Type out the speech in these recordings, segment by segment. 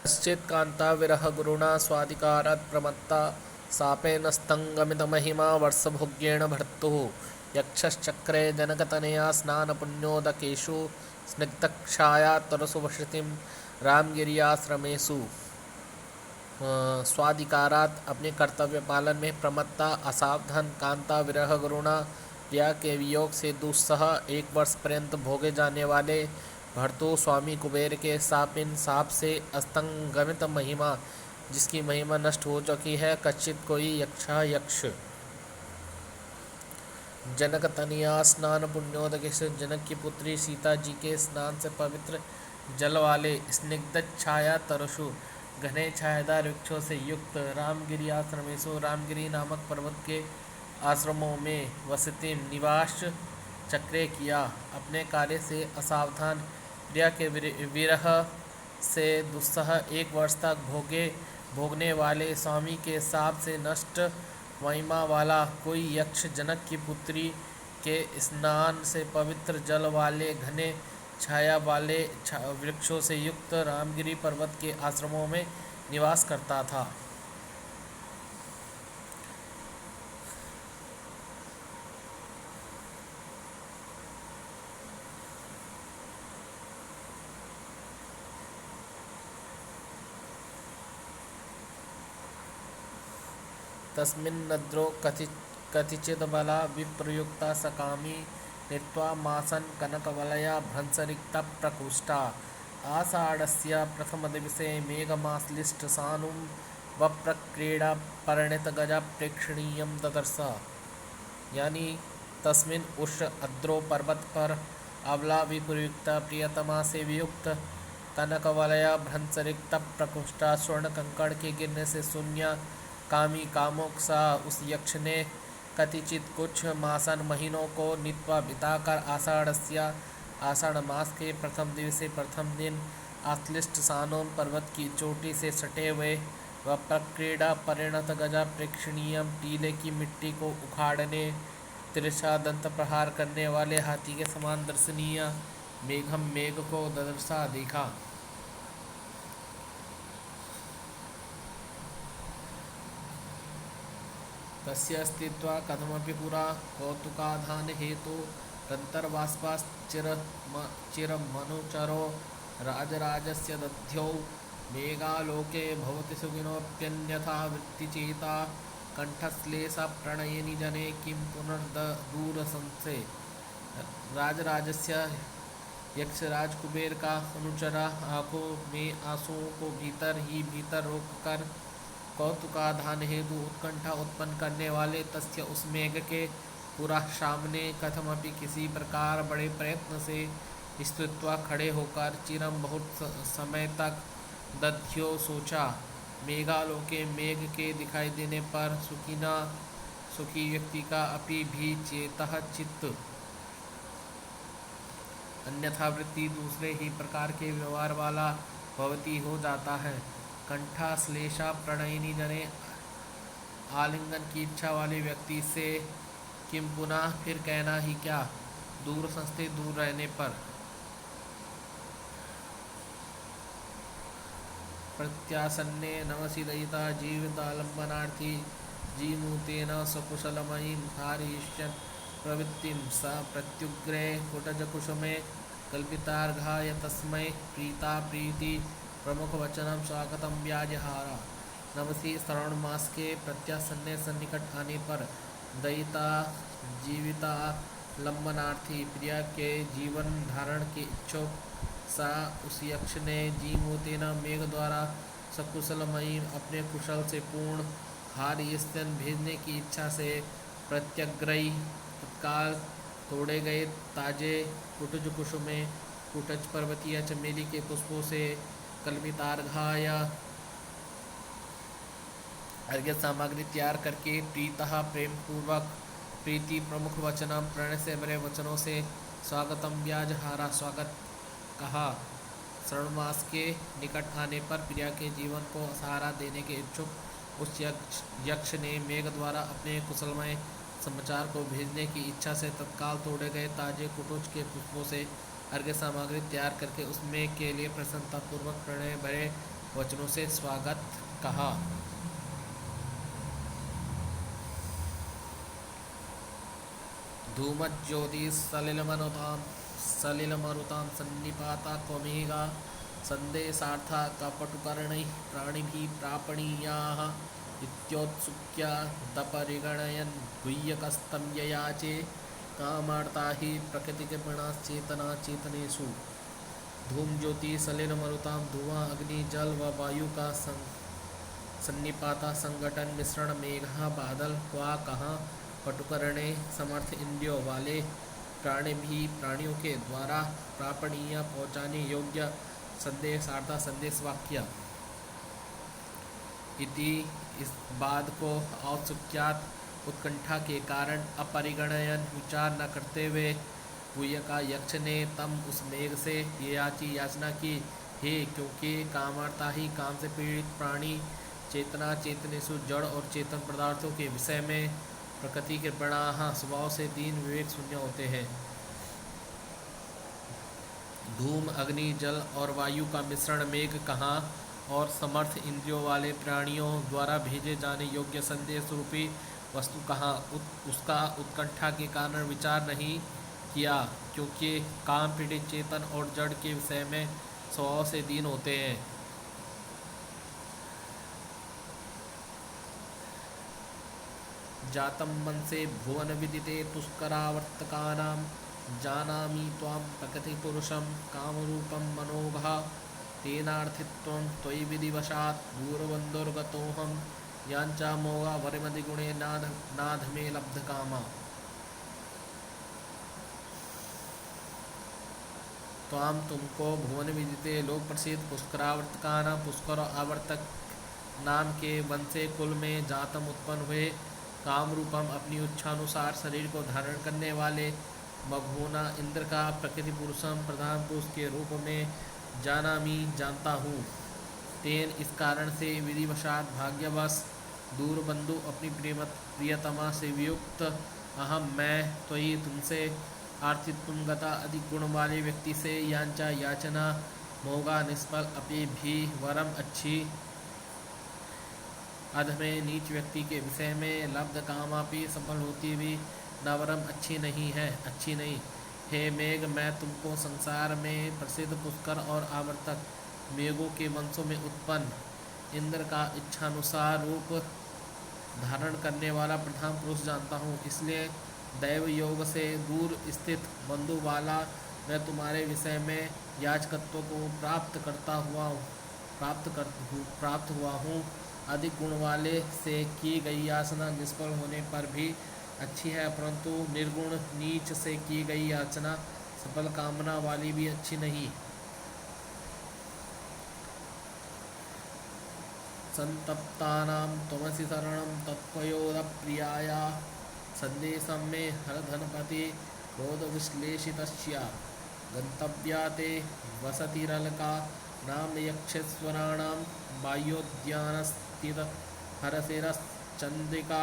कश्चित् कान्ता विरहगुरुणा स्वादिकारात् प्रमत्ता सापेनस्तङ्गमितमहिमा वर्षभोग्येण भर्तुः यक्षश्चक्रे जनकतनया स्नानपुण्योदकेषु स्निग्धक्षाया तरसु वसतिं रामगिर्याश्रमेषु। स्वाधिकारात अपने कर्तव्य पालन में प्रमत्ता असावधान कांता विरह गुरुणा प्रिया के वियोग से दुस्सह 1 वर्ष पर्यंत भोगे जाने वाले भर्तु स्वामी कुबेर के साप से अस्तंगमित महिमा, जिसकी महिमा नष्ट हो चुकी है, कच्चित कोई यक्ष जनक तनिया स्नान पुण्योदक से जनक की पुत्री सीता जी के स्नान से पवित्र जल वाले स्निग्ध छाया तरसु घने छायादार वृक्षों से युक्त रामगिरी आश्रमेशु रामगिरी नामक पर्वत के आश्रमों में वसति निवास चक्रे किया। अपने कार्य से असावधान प्रिया के विरह से दुस्सह 1 वर्ष तक भोगने वाले स्वामी के साप से नष्ट महिमा वाला कोई यक्ष जनक की पुत्री के स्नान से पवित्र जल वाले घने छाया वाले वृक्षों से युक्त रामगिरी पर्वत के आश्रमों में निवास करता था। तस्मिन्नद्रौ कतिचिद्बला विप्रयुक्ता सकामी नीत्वा मासन कनकवलया भ्रंशरिक्तप्रकोष्ठा आषाढ़स्य प्रथमदिवसे मेघमाश्लिष्टसानुं वप्रक्रीडा परिणतगजा प्रेक्षणीयं ददर्श। यानी तस्मिन उस अद्रो पर्वत पर अबला विप्रयुक्ता प्रियतमा से वियुक्त कनकवलया भ्रंशरिक्त प्रकोष्ठा स्वर्ण कंकड़ के गिरने से शून्य कामी कामुक सा उस यक्ष ने कतिचित कुछ मासन महीनों को नित्वा बिताकर आषाढ़ मास के प्रथम दिवसे प्रथम दिन आश्लिष्ट सानोम पर्वत की चोटी से सटे हुए व प्रक्रीड़ा परिणत गजा प्रेक्षणीयम टीले की मिट्टी को उखाड़ने तिरछा दंत प्रहार करने वाले हाथी के समान दर्शनीय मेघ को ददर्शा देखा। तस्य अस्तित्वा कथमपि पुरा कौतुकाधान हेतु चिरमनुचरो राजराजस्य दध्यौ मेघालोके भवति सुखिनोऽप्यन्यथा वृत्तिचेता कंठश्लेष प्रणयिनि जने किं पुनर्दूरसंसे। राजराजस्य यक्षराज कुबेर का अनुचरा आंखों में आंसुओं को भीतर ही भीतर रोककर कौतुकाधान हेतु उत्कंठा उत्पन्न करने वाले तस्य उस मेघ के पूरा सामने कथमपि किसी प्रकार बड़े प्रयत्न से स्थित्वा खड़े होकर चिरम बहुत समय तक दध्यो सोचा। मेघालोके मेघ के दिखाई देने पर सुखी व्यक्ति का अपि भी चेतः चित्त अन्यथा वृत्ति दूसरे ही प्रकार के व्यवहार वाला भवती हो जाता है। कंठा श्लेषा प्रणयिनी जने आलिंगन की इच्छा वाले व्यक्ति से किम पुनः फिर कहना ही क्या, दूर संस्थे दूर रहने पर। प्रत्यासन्ने नमसि दयिता जीवितालंबनार्थी जीमूतेन सकुशलमयीं हारयिष्यन् प्रवृत्तिं स प्रत्युग्रे कुटजकुसुमे कल्पितार्घाय तस्मै प्रीता प्रीति प्रमुख वचनम स्वागतम व्याजहारा। नवसी श्रावण मास के प्रत्यासन्ने सन्निकट आने पर दयिता जीविता लंबनार्थी प्रिया के जीवन धारण के इच्छुक सा उस यक्ष ने जीमूतेना मेघ द्वारा सकुशलमयी अपने कुशल से पूर्ण हार्यस्तन भेजने की इच्छा से प्रत्यग्रही तत्काल तोड़े गए ताजे कुटज कुसुमे कुटज पर्वतीय चमेली के पुष्पों से कल्पितार्घाय अर्घ्य सामग्री तैयार करके प्रीतः प्रेम पूर्वक प्रीति प्रमुख वचनम प्रणय से भरे वचनों से स्वागतम व्याजहारा स्वागत कहा। श्रावण मास के निकट आने पर प्रिया के जीवन को सहारा देने के इच्छुक उस यक्ष ने मेघ द्वारा अपने कुशलमय समाचार को भेजने की इच्छा से तत्काल तोड़े गए ताजे कुटुज के पुष्पों से अर्घ्य सामग्री तैयार करके उसमें के लिए प्रसन्नतापूर्वक प्रणय भरे वचनों से स्वागत कहा। धूमज्योति सलिलमरुतां सन्निपाता त्वमेका संदेशार्था कपटुकर्णैः प्राणिभिः प्रापणीयाः इत्योत्सुक्या तपरिगणयन् गुह्यकस्तं ययाचे कामार्ता हि प्रकृतिकृपणाश्चेतना चेतनेषु। धूम ज्योति सलिल मरुताम धुआं अग्नि जल व वायु का सन्निपाता संगठन मिश्रण मेघा बादल क्वा कहाँ पटुकरणे समर्थ इंद्रियों वाले प्राणी भी प्राणियों के द्वारा प्रापणीय पहुँचाने योग्य संदेशार्था संदेश वाक्य। इति इस बात को औत्सुक्यात उत्कंठा के कारण अपरिगणयन विचार न करते हुए गुह्य का यक्ष ने तम उस मेघ से याचना की, हे क्योंकि कामार्ता ही काम से पीड़ित प्राणी चेतना चेतनेषु जड़ और चेतन पदार्थों के विषय में प्रकृति के प्रणाह स्वभाव से दीन विवेक शून्य होते हैं। धूम अग्नि जल और वायु का मिश्रण मेघ कहाँ और समर्थ इंद्रियों वाले प्राणियों द्वारा भेजे जाने योग्य संदेश रूपी वस्तु कहाँ उसका उत्कंठा के कारण विचार नहीं किया, क्योंकि काम पीड़ित चेतन और जड़ के विषय में स्वभाव से दीन होते हैं। जातं मनसे भुवन विदिते पुष्करावर्तकानां जानामि त्वां प्रकृतिपुरुषं कामरूपं मनोभा तेनार्थित्वं त्वयि विधिवशात् दूरबन्धुर्गतोऽहं याञ्चा मोगा वरिमदिगुणे नाध में लब्धकामा। त्वाम तुमको भुवन विदिते लोक प्रसिद्ध पुष्करावर्तकाना पुष्कर आवर्तक नाम के वंशे कुल में जातम उत्पन्न हुए काम रूपम अपनी इच्छानुसार शरीर को धारण करने वाले मघोना इंद्र का प्रकृति पुरुषम प्रधान पुरुष के रूप में जानामी जानता हूँ। तेन इस कारण से विधिवशात भाग्यवश दूर बंधु अपनी प्रियतमा से वियुक्त अहम मैं त्वयि तुमसे आर्थित्वं गता अधिक गुण वाले व्यक्ति से यांचा याचना मोगा निष्फल अपि भी वरम अच्छी अध में नीच व्यक्ति के विषय में लब्ध कामापि सफल होती भी नवरम अच्छी नहीं। हे मेघ मैं तुमको संसार में प्रसिद्ध पुष्कर और आवर्तक मेघों के वंशों में उत्पन्न इंद्र का इच्छानुसार रूप धारण करने वाला प्रधान पुरुष जानता हूँ। इसलिए दैव योग से दूर स्थित बंधु वाला मैं तुम्हारे विषय में याचकत्व को प्राप्त हुआ हूँ। अधिक गुण वाले से की गई याचना निष्फल होने पर भी अच्छी है, परंतु निर्गुण नीच से की गई याचना सफल कामना वाली भी अच्छी नहीं। संतप्तानां त्वमसि शरणं तत्त्वयोदप्रियाया संदेशं मे हरधनपति क्रोधविश्लेषितस्य गन्तव्या ते वसतिरलका नाम यक्षेश्वराणां वायोद्यानस्थित हरशिरश्चन्द्रिका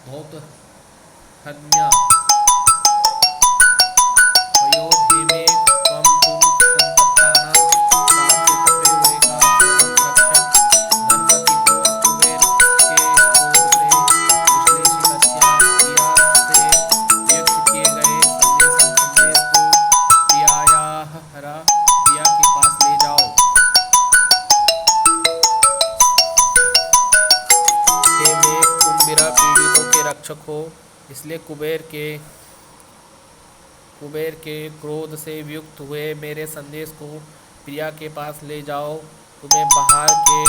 धौत हन्या वयोधिमे त्वं तुम संतप्तानां तापसे तपे हुए का शरणं रक्षक धनपति को कुबेर के क्रोध से विश्लेषितस्य क्रिया से व्यक्त किए गए संदेश को प्रियायाः प्रिया के पास ले जाओ। हे मेघ तुम विरह पीड़ितों के रक्षक हो, इसलिए कुबेर के क्रोध से वियुक्त हुए मेरे संदेश को प्रिया के पास ले जाओ। तुम्हें बाहर के